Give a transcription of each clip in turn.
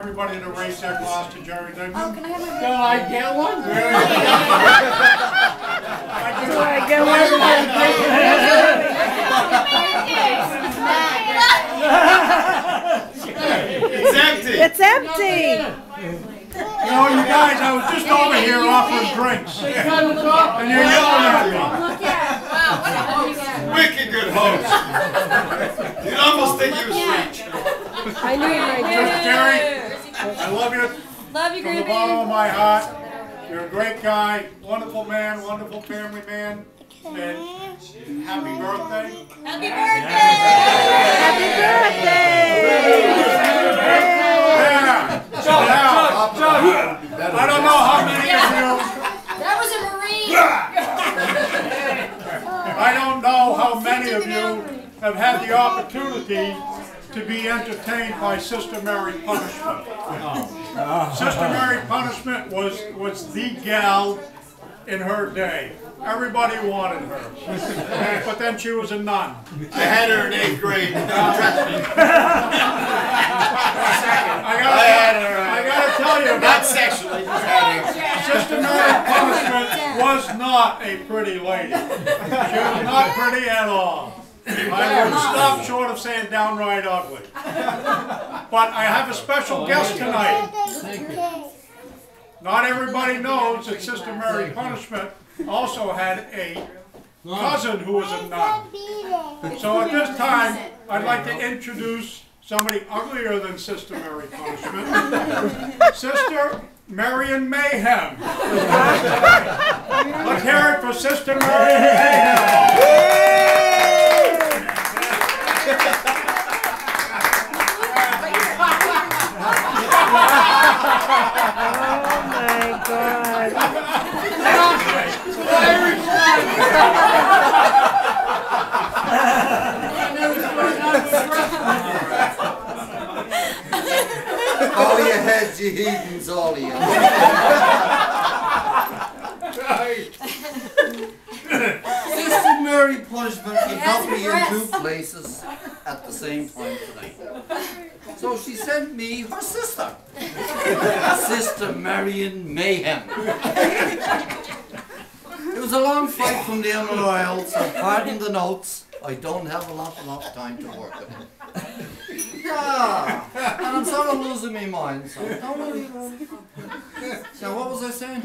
everybody to raise their glass to Jerry Dignan. Oh, can I have my Can I get one? Do I get one? It's empty. It's empty. You know, you guys, I was just over here offering drinks. And you're yelling at me. Look at wow, Wicked good host. You'd almost think he was French. I knew you might do it. Jerry, I love you. Love you, From the Groovy. bottom of my heart. You're a great guy, wonderful man, wonderful family man. And happy birthday. Happy birthday! Happy birthday! Yeah. I don't know how many of you. That was a Marine. I don't know how many of you have had the opportunity to be entertained by Sister Mary Punishment. Sister Mary Punishment was the gal in her day. Everybody wanted her. But then she was a nun. I had her in 8th grade. I gotta tell you, Not sexually, just had her. Sister Mary Punishment was not a pretty lady. She was not pretty at all. I would stop short of saying downright ugly. But I have a special guest tonight. Not everybody knows that Sister Mary Punishment also had a cousin who was a nun. So at this time, I'd like to introduce somebody uglier than Sister Mary Punishment. Sister Marion Mayhem. Let's hear it for Sister Marion Mayhem. All you heads, you heathens, all of you. Sister Mary Punishment could not be in two places at the same time tonight. So she sent me her sister, Sister Marion Mayhem. It was a long flight from the Emerald Isle, so pardon the notes. I don't have enough time to work with it. Yeah, and I'm sort of losing my mind, so don't worry. So what was I saying?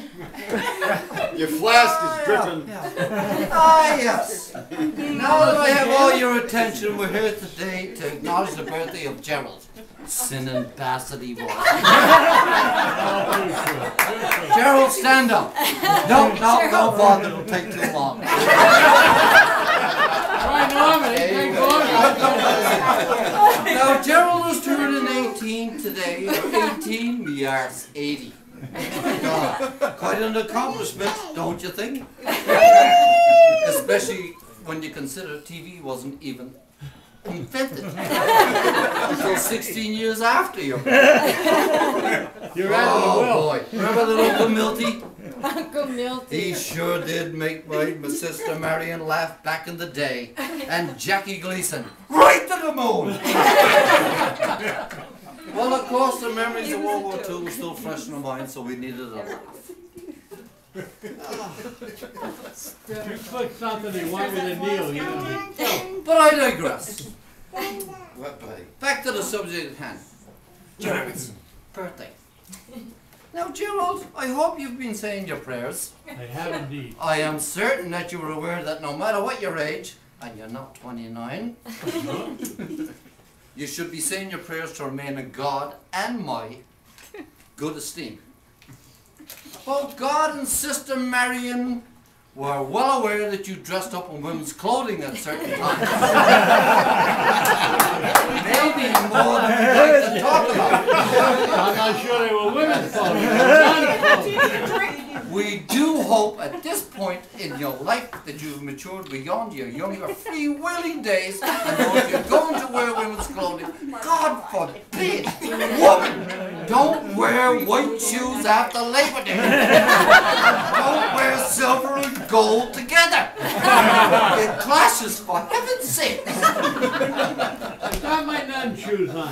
Your flask is dripping. Ah, yes. Now that I have all your attention, we're here today to acknowledge the birthday of Gerald. Sinning bastard he was. Gerald, stand up. No, bother, it'll take too long. Now, Gerald was turning 18 today, or 18, me arse, 80. Quite an accomplishment, don't you think? Especially when you consider TV wasn't even invented until 16 years after your birth. You're out of the will. Boy, remember little Uncle Milty? Uncle Milty. He sure did make my sister Marion laugh back in the day. And Jackie Gleason, right to the moon! Well, of course, the memories of World War II were still fresh in our mind, so we needed a laugh. You click something they want me to kneel, you know. But I digress. Back to the subject at hand. Gerald's birthday. Now, Gerald, I hope you've been saying your prayers. I have indeed. I am certain that you were aware that no matter what your age, and you're not 29, you should be saying your prayers to remain in God and my good esteem. Both God and Sister Marion were well aware that you dressed up in women's clothing at certain times. Maybe more than we'd like to talk about. I'm not sure they were women's clothing. We do hope at this point in your life that you've matured beyond your younger free-willing days and know if you're going to wear women's clothing, God forbid, woman, Don't wear white shoes after Labor Day. Don't wear silver and gold together. It clashes, for heaven's sake. I got my nun shoes on.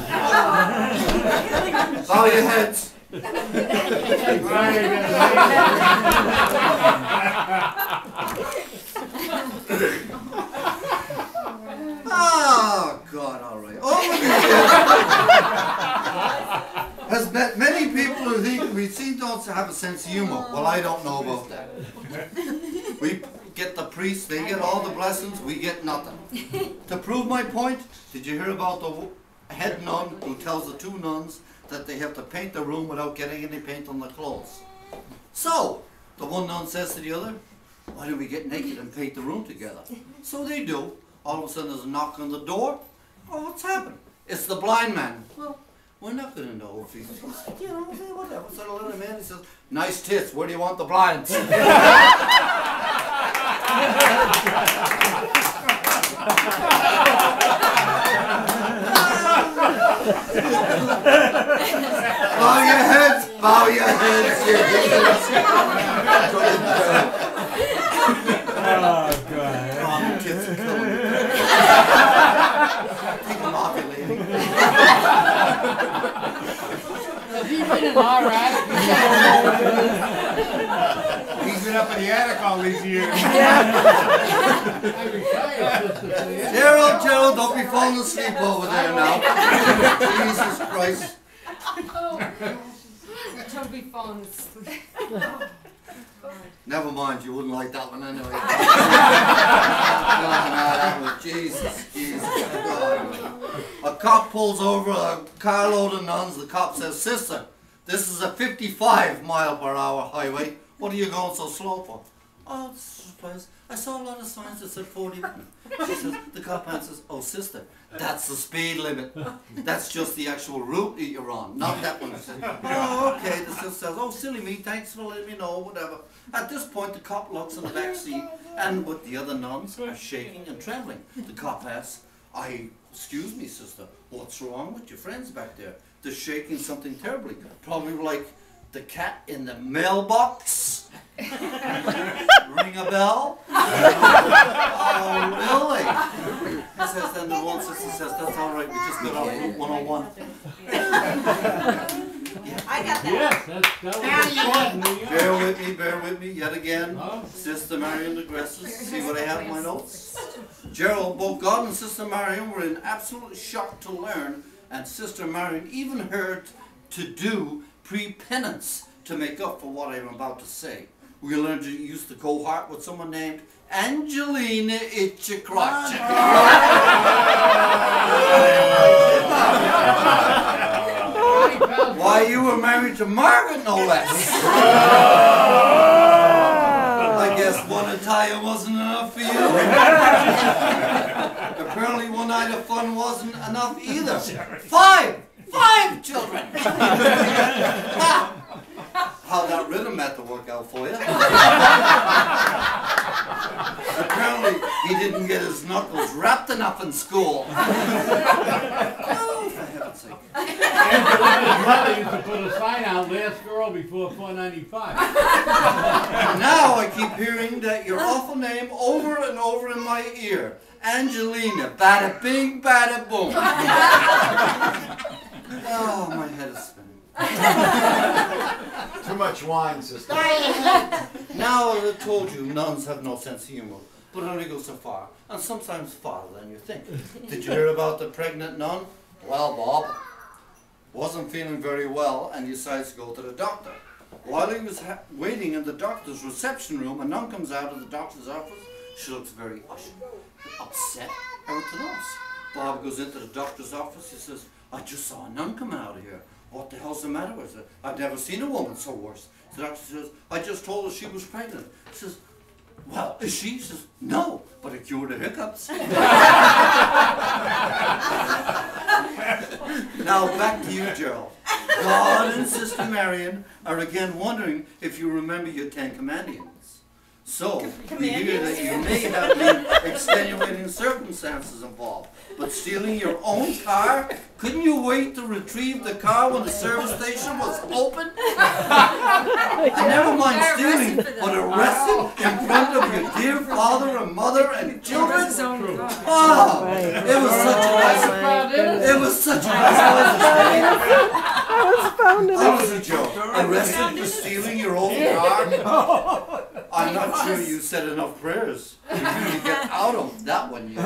Bow your heads. Oh, God, all right. Over the years, has met many people who think we seem to have a sense of humor. Well, I don't know about that. We get the priests, they get all the blessings, we get nothing. To prove my point, did you hear about the head nun who tells the two nuns that they have to paint the room without getting any paint on the clothes? So, the one nun says to the other, why don't we get naked and paint the room together? So they do. All of a sudden there's a knock on the door. Oh, what's happened? It's the blind man. Well, we're not going to know if he's, you know, whatever. So the little man, he says, nice tits, where do you want the blinds? Bow your heads, bow your heads. Oh, God. Oh, the tits are killing me. Take them off, you lady. Has he been in our attic? He's been up in the attic all these years. Gerald, don't be falling asleep over there now. Jesus Christ. Don't be falling asleep. Never mind, you wouldn't like that one anyway. Oh, no, that was Jesus. God. A cop pulls over a carload of nuns. The cop says, sister, this is a 55-mile-per-hour highway. What are you going so slow for? Oh, surprise. I saw a lot of signs that said 41. She says, the cop answers, oh, sister, that's the speed limit. That's just the actual route that you're on, not that one. Says, oh, okay. The sister says, oh, silly me, thanks for letting me know, whatever. At this point, the cop looks in the back seat, and with the other nuns are shaking and trembling. The cop asks, excuse me, sister, what's wrong with your friends back there? They're shaking something terribly. Probably like the cat in the mailbox. Ring a bell? Oh, really? He says, then the one sister says, that's all right, we just got off Route 101. I got that. Yes, that was Bear with me, yet again. Sister Marion digresses. See what I have in my notes? Gerald, both God and Sister Marion were in absolute shock to learn, and Sister Marion even heard to do pre-penance to make up for what I'm about to say. We learned to use the cohort with someone named Angelina Itchacrotch. Why, you were married to Margaret, no less. I guess one Italian wasn't enough for you. Apparently one night of fun wasn't enough either. Five children. How that rhythm had to work out for you. Apparently he didn't get his knuckles wrapped enough in school. Oh, for heaven's sake. Angela's mother used to put a sign out, last girl before 495. Now I keep hearing that your awful name over and over in my ear. Angelina, bada bing, bada boom. Oh, my head is spinning. Too much wine, sister. Now, as I told you, nuns have no sense of humor, but only go so far, and sometimes farther than you think. Did you hear about the pregnant nun? Well, Bob wasn't feeling very well and decides to go to the doctor. While he was waiting in the doctor's reception room, a nun comes out of the doctor's office. She looks very upset, everything else. Bob goes into the doctor's office. He says, I just saw a nun coming out of here. What the hell's the matter with her? I've never seen a woman so worse. The doctor says, I just told her she was pregnant. He says, well, is she? He says, no, but it cured the hiccups. Now back to you, Gerald. God and Sister Marion are again wondering if you remember your 10 Commandments. So, we hear that you may have been extenuating circumstances involved. But stealing your own car? Couldn't you wait to retrieve the car when the service station was open? Never mind stealing, but arrested in front of your dear father and mother and children? Oh, it was such a nice, it was such a nice That was a joke. Arrested for stealing your own car? I'm not sure you said enough prayers for you to get out of that one yet.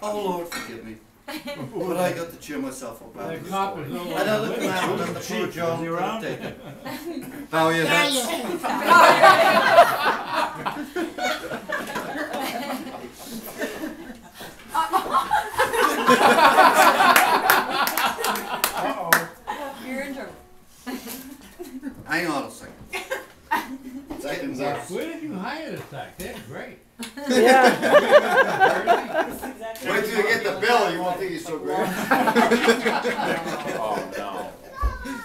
Oh Lord, forgive me. But I got to cheer myself up after the story. And I looked around at the poor John could have taken. Bow your heads. You're in trouble. Hang on a second. Seconds up. Where did you hire this act? That's great. Yeah. Wait till you get the bill, you won't think he's so great. Oh, no.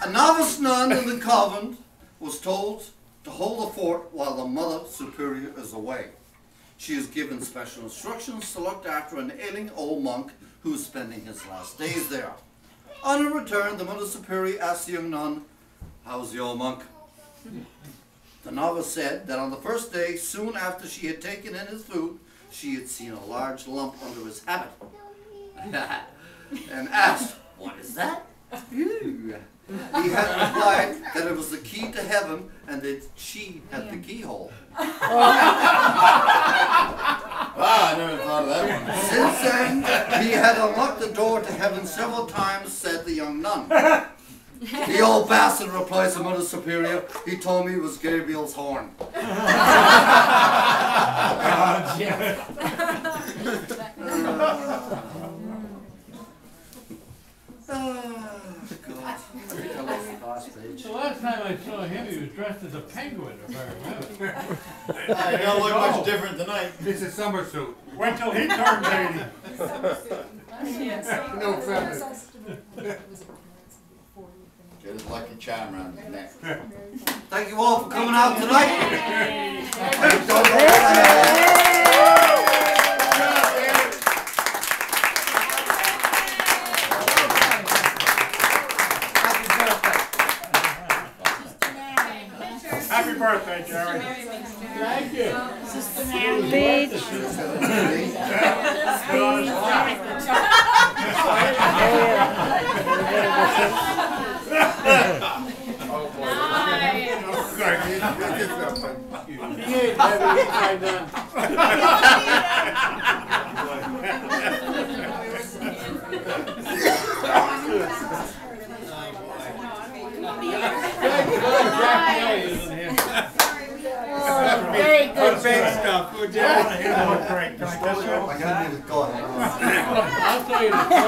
A novice nun in the convent was told to hold the fort while the Mother Superior is away. She is given special instructions to look after an ailing old monk who is spending his last days there. On her return, the Mother Superior asked the young nun, "How's the old monk?" The novice said that on the first day, soon after she had taken in his food, she had seen a large lump under his habit. And asked, "What is that?" He had replied that it was the key to heaven and that she had the keyhole. Ah, I never thought of that one. Since then, he had unlocked the door to heaven several times, said the young nun. The old bastard, replies the Mother Superior, he told me it was Gabriel's horn. God. I think I lost the last page. The last time I saw him, he was dressed as a penguin, if I remember. You don't look much different tonight. It's a summer suit. Wait till he turns 80. No feathers. Get his lucky charm around his neck. Thank you all for coming out tonight. Happy birthday, Jerry. Thank you. Beach. He ain't heavy, he's right done. Very good. Big stuff. Good job. Great. I gotta leave it going. I'll tell you the story.